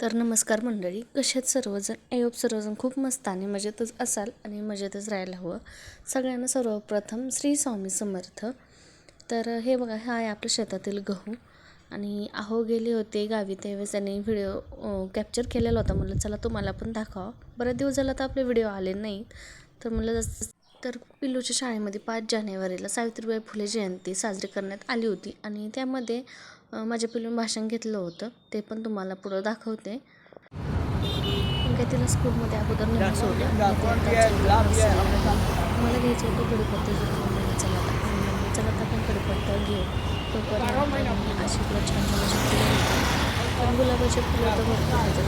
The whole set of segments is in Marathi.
तर नमस्कार मंडळी, कशात सर्वजण आयोप सर्वजण खूप मस्त आणि मजेतच असाल आणि मजेतच राहायला हवं. सगळ्यांना सर्वप्रथम श्री स्वामी समर्थ. तर हे बघा, हा आहे आपल्या शेतातील गहू आणि आहो गेले होते गावी, त्यावेळेस त्यांनी व्हिडिओ कॅप्चर केलेला होता. म्हटलं चला तुम्हाला पण दाखवा, बरेच दिवस झाला तर आपले व्हिडिओ आले नाहीत. तर म्हटलं तर पिल्लूच्या शाळेमध्ये 5 जानेवारीला सावित्रीबाई फुले जयंती साजरी करण्यात आली होती आणि त्यामध्ये माझ्या पिल्लून भाषण घेतलं होतं. ते पण तुम्हाला पुढं दाखवते. पण काय तिला स्कूलमध्ये अगोदर नेहमी सोडलं. मला घ्यायचं होतं कडीपत्ता, चला आता चला आता आपण कडीपत्ता घेऊ. तोपर्यंत अशी तुला छान गुलाबाची फुलं होती. पण गुलाबाचे फुलं तर भरपूर होते,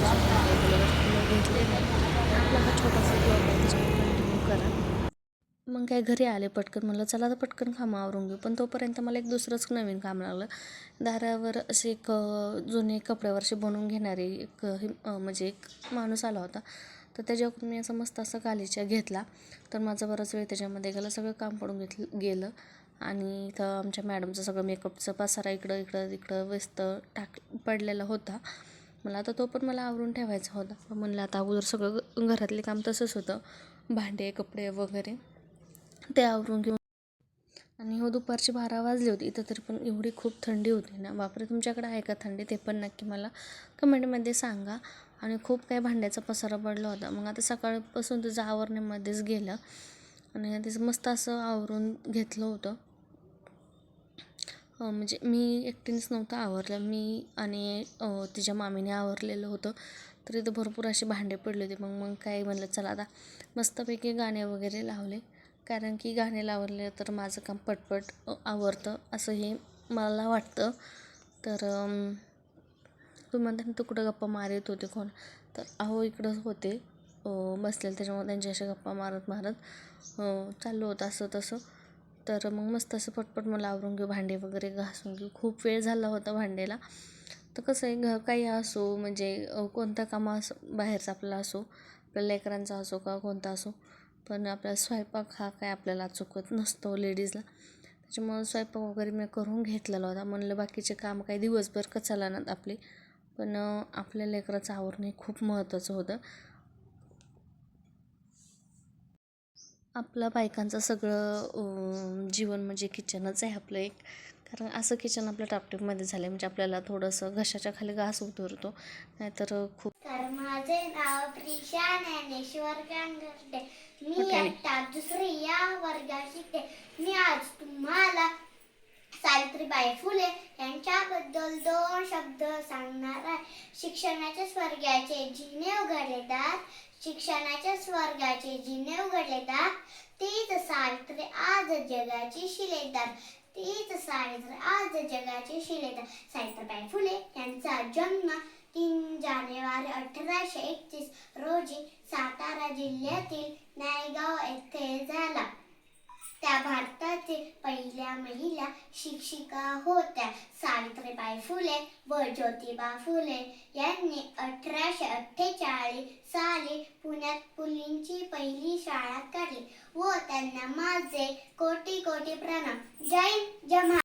गुलाबाचे फुलं घेतले नाही. आपला हा छोटासा ब्लॉग आहे, त्याच्यावर कंटिन्यू करा. मग काय घरी आले पटकन, म्हणलं चला आता पटकन कामं आवरून घेऊ. पण तोपर्यंत मला एक दुसरंच नवीन काम लागलं. दारावर असे एक जुने कपड्यावरचे बनवून घेणारे एक म्हणजे एक माणूस आला होता. तर त्याच्याकडून मी असं मस्त असं गालिचा घेतला. तर माझा बराच वेळ त्याच्यामध्ये गेला, सगळं काम पडून गेलं. आणि इथं आमच्या मॅडमचं सगळं मेकअपचा पसारा इकडं व्यस्त पडलेला होता. मला आता तो पण मला आवरून ठेवायचा होता. म्हणलं आता अगोदर सगळं घरातले काम तसंच होतं, भांडे कपडे वगैरे ते आवरून घेऊन. आणि दुपारचे 12 वाजले होते इथं, तरी पण एवढी खूप थंडी होती ना बापरे. तुमच्याकडे आहे का थंडी, ते पण नक्की मला कमेंटमध्ये सांगा. आणि खूप काही भांड्याचा पसारा पडला होता. मग आता सकाळपासून त्याचं आवरण्यामध्येच गेलं आणि त्याचं मस्त असं आवरून घेतलं होतं. म्हणजे मी एकटीनेच नव्हतं आवरलं, मी आणि तिच्या मामीने आवरलेलं होतं. तर इथं भरपूर असे भांडे पडले होते. मग काय म्हणलं चला आता मस्तपैकी गाणे वगैरे लावले, कारण की गाणे लावले तर माझं काम पटपट आवरतं असं हे मला वाटतं. तर तुम्ही म्हणता तू कुठं गप्पा मारत होते कोण, तर अहो इकडं होते बसलेले, त्याच्यामुळे त्यांच्याशी गप्पा मारत चाललं होतं असं तसं. तर मग मस्त असं पटपट मला आवरून घेऊ, भांडे वगैरे घासून घेऊ. खूप वेळ झाला होता भांड्याला. तर कसं आहे, काही असो म्हणजे कोणतं काम असो, बाहेरचा आपला असो, आपल्या लेकरांचा असो का कोणता असो, पण आपला स्वयंपाक हा काय आपल्याला चुकत नसतो लेडीजला. त्याच्यामुळं स्वयंपाक वगैरे मी करून घेतलेला होता. म्हणलं बाकीचे काम काही दिवसभर का चालणार आपले, पण आपल्या लेकराचं आवरण हे खूप महत्त्वाचं होतं. आपल्या बायकांचं सगळं जीवन म्हणजे किचनच आहे आपलं एक. कारण असं किचन आपल्या टापटीपमध्ये झालं म्हणजे आपल्याला थोडंसं घशाच्या खाली घास उतरतो, नाहीतर खूप. तर माझे नाव प्रिशा ज्ञानेश्वर गांगर्डे, मी इयत्ता दुसरी या वर्गात शिकते. मी आज तुम्हाला सावित्रीबाई फुले यांच्याबद्दल 2 शब्द सांगणार आहे. शिक्षणाच्या स्वर्गाचे जिने उघडले दार, शिक्षणाच्या स्वर्गाचे जिने उघडले दार, तीच सावित्री आज जगाची शिलेदार, तीच सावित्री आज जगाची शिलेदार. सावित्रीबाई फुले यांचा जन्म 3 जानेवारी 1831 रोजी सातारा जिल्ह्यातील नायगाव येथे झाला. त्या भारतातील पहिल्या महिला शिक्षिका होत्या. सावित्रीबाई फुले व ज्योतिबा फुले यांनी 1848 साली पुण्यात मुलींची पहिली शाळा काढली व त्यांना माझे कोटी कोटी प्रणाम. जय हिंद, जय महाराष्ट्र.